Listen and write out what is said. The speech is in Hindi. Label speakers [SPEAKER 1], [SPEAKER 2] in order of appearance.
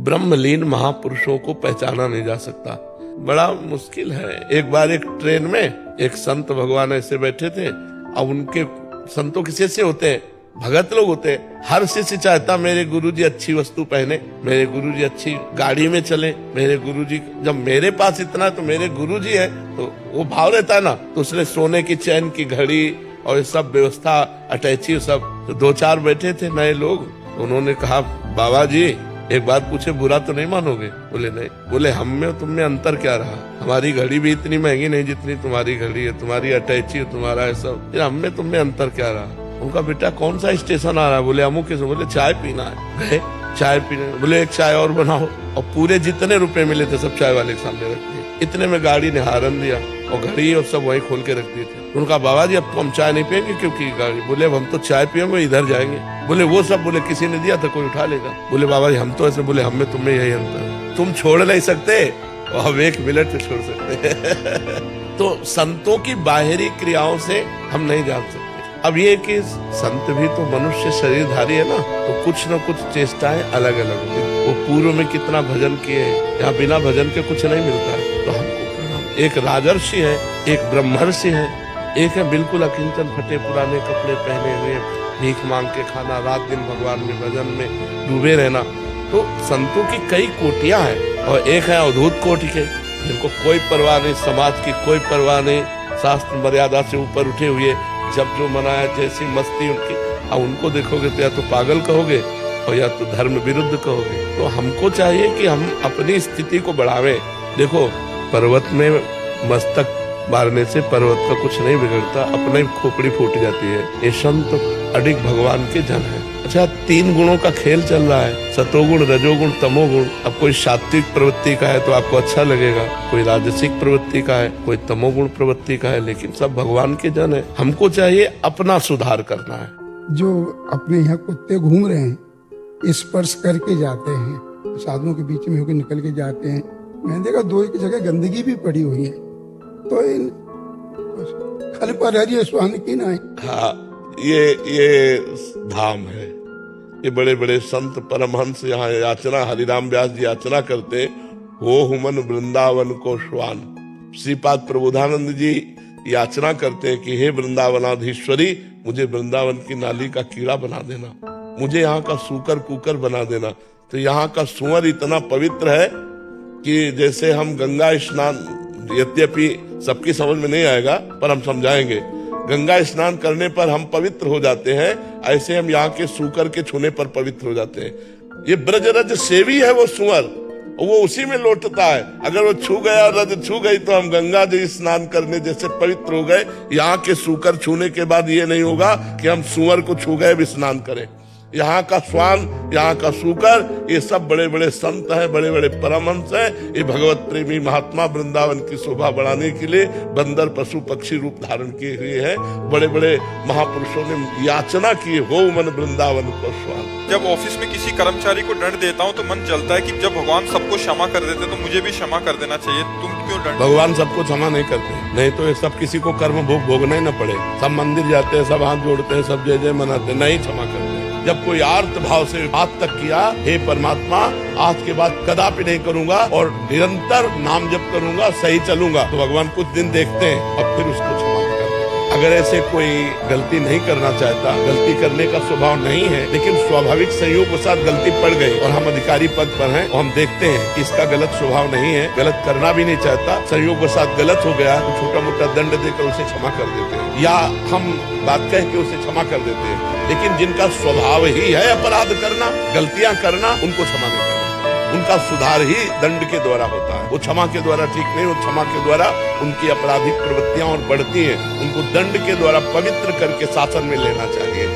[SPEAKER 1] ब्रह्मलीन महापुरुषों को पहचाना नहीं जा सकता, बड़ा मुश्किल है। एक बार एक ट्रेन में एक संत भगवान ऐसे बैठे थे। अब उनके संतों के शिष्य होते हैं, भगत लोग होते हैं। हर शिष्य चाहता मेरे गुरुजी अच्छी वस्तु पहने, मेरे गुरुजी अच्छी गाड़ी में चले, मेरे गुरुजी, जब मेरे पास इतना है तो मेरे गुरुजी है, तो वो भाव रहता है ना। तो उसने सोने की चैन की घड़ी और ये सब व्यवस्था, अटैची सब। तो दो चार बैठे थे नए लोग, उन्होंने कहा बाबा जी एक बात पूछे, बुरा तो नहीं मानोगे? बोले नहीं। बोले हम में और तुम में अंतर क्या रहा? हमारी घड़ी भी इतनी महंगी नहीं जितनी तुम्हारी घड़ी है, तुम्हारी अटैची है, तुम्हारा है सब, फिर हम में तुम में अंतर क्या रहा? उनका बेटा कौन सा स्टेशन आ रहा है? बोले अमुक के। बोले चाय पीना है। गए चाय पीने, बोले एक चाय और बनाओ। और पूरे जितने रुपए मिले थे सब चाय वाले के सामने रख दिए। इतने में गाड़ी ने हारन दिया और घड़ी और सब वहीं खोल के रख दिए थे। उनका बाबा जी अब तो हम चाय नहीं पियेंगे क्योंकि गाड़ी। बोले अब हम तो चाय पियेंगे इधर जाएंगे। बोले वो सब, बोले किसी ने दिया था कोई उठा लेगा। बोले बाबा जी हम तो ऐसे। बोले हम में तुम्हें यही अंतर है, तुम छोड़ नहीं सकते और हम 1 मिनट में छोड़ सकते। तो संतों की बाहरी क्रियाओं से हम नहीं जान सकते। अब ये कि संत भी तो मनुष्य शरीरधारी है ना, तो कुछ न कुछ चेष्टाएं अलग अलग होती। वो पूर्व में कितना भजन किए, यहाँ बिना भजन के कुछ नहीं मिलता है, तो हमको प्रणाम। एक राजर्षि है, एक ब्रह्मर्षि है, एक है बिल्कुल अकिंचन, फटे पुराने कपड़े पहने हुए, भीख मांग के खाना, रात दिन भगवान में भजन में डूबे रहना। तो संतों की कई कोटियां हैं। और एक है अवधूत कोटि के, जिनको कोई परवाह नहीं, समाज की कोई परवाह नहीं, शास्त्र मर्यादा से ऊपर उठे हुए, जब जो मनाया जैसी मस्ती उनकी। अब उनको देखोगे तो या तो पागल कहोगे और या तो धर्म विरुद्ध कहोगे। तो हमको चाहिए कि हम अपनी स्थिति को बढ़ावें। देखो पर्वत में मस्तक मारने से पर्वत का कुछ नहीं बिगड़ता, अपने खोपड़ी फूट जाती है। ये संत अडिग भगवान के जन है। अच्छा 3 गुणों का खेल चल रहा है, सतोगुण, रजोगुण, तमोगुण। अब कोई सात्विक प्रवृत्ति का है तो आपको अच्छा लगेगा, कोई राजसिक प्रवृत्ति का है, कोई तमोगुण प्रवृत्ति का है, लेकिन सब भगवान के जन है। हमको चाहिए अपना सुधार करना है।
[SPEAKER 2] जो अपने यहाँ कुत्ते घूम रहे हैं, स्पर्श करके जाते हैं, साधुओं के बीच में होकर निकल के जाते हैं। मैंने देखा 2 एक जगह गंदगी भी पड़ी हुई है, तो इन खाली पर स्वान की ना।
[SPEAKER 1] हाँ ये धाम है। ये बड़े बड़े संत परमहंस यहाँ याचना, हरिराम व्यास जी याचना करते, हो हुमन वृंदावन को श्वान। श्रीपाद प्रबोधानंद जी याचना करते हैं कि हे वृंदावनाधीश्वरी, मुझे वृंदावन की नाली का कीड़ा बना देना, मुझे यहाँ का सूकर कुकर बना देना। तो यहाँ का सुअर इतना पवित्र है कि जैसे हम गंगा स्नान, यद्यपि सबकी समझ में नहीं आएगा पर हम समझाएंगे, गंगा स्नान करने पर हम पवित्र हो जाते हैं, ऐसे हम यहाँ के सूकर के छूने पर पवित्र हो जाते हैं। ये ब्रजरज सेवी है वो सुअर, वो उसी में लौटता है। अगर वो छू गया, रज छू गई, तो हम गंगा जी स्नान करने जैसे पवित्र हो गए। यहाँ के सूकर छूने के बाद ये नहीं होगा कि हम सुअर को छू गए भी स्नान करें। यहाँ का स्वान, यहाँ का सूकर, ये सब बड़े बड़े संत हैं, बड़े बड़े परमहंस हैं। ये भगवत प्रेमी महात्मा वृंदावन की शोभा बढ़ाने के लिए बंदर पशु पक्षी रूप धारण किए हुए हैं। बड़े बड़े महापुरुषों ने याचना की, हो मन वृंदावन को स्वान।
[SPEAKER 3] जब ऑफिस में किसी कर्मचारी को दंड देता हूँ तो मन जलता है कि जब भगवान सबको क्षमा कर देते तो मुझे भी क्षमा कर देना चाहिए। तुम क्यों दंड?
[SPEAKER 1] भगवान सबको क्षमा नहीं करते, नहीं तो ये सब किसी को कर्म भोग भोगना ही न पड़े। सब मंदिर जाते हैं, सब हाथ जोड़ते हैं, सब जय जय मनाते, नहीं क्षमा करते। जब कोई आर्त भाव से बात तक किया, हे परमात्मा आज के बाद कदापि नहीं करूंगा और निरंतर नाम जप करूंगा, सही चलूंगा, तो भगवान कुछ दिन देखते हैं और फिर उसको क्षमा करते हैं। अगर ऐसे कोई गलती नहीं करना चाहता, गलती करने का स्वभाव नहीं है, लेकिन स्वाभाविक संयोग के साथ गलती पड़ गई और हम अधिकारी पद पर हैं और हम देखते हैं कि इसका गलत स्वभाव नहीं है, गलत करना भी नहीं चाहता, संयोग के साथ गलत हो गया, तो छोटा मोटा दंड देकर उसे क्षमा कर देते हैं या हम बात कह के उसे क्षमा कर देते हैं। लेकिन जिनका स्वभाव ही है अपराध करना, गलतियां करना, उनको क्षमा नहीं करना। उनका सुधार ही दंड के द्वारा होता है। वो क्षमा के द्वारा ठीक नहीं, वो क्षमा के द्वारा उनकी आपराधिक प्रवृत्तियां और बढ़ती हैं। उनको दंड के द्वारा पवित्र करके शासन में लेना चाहिए।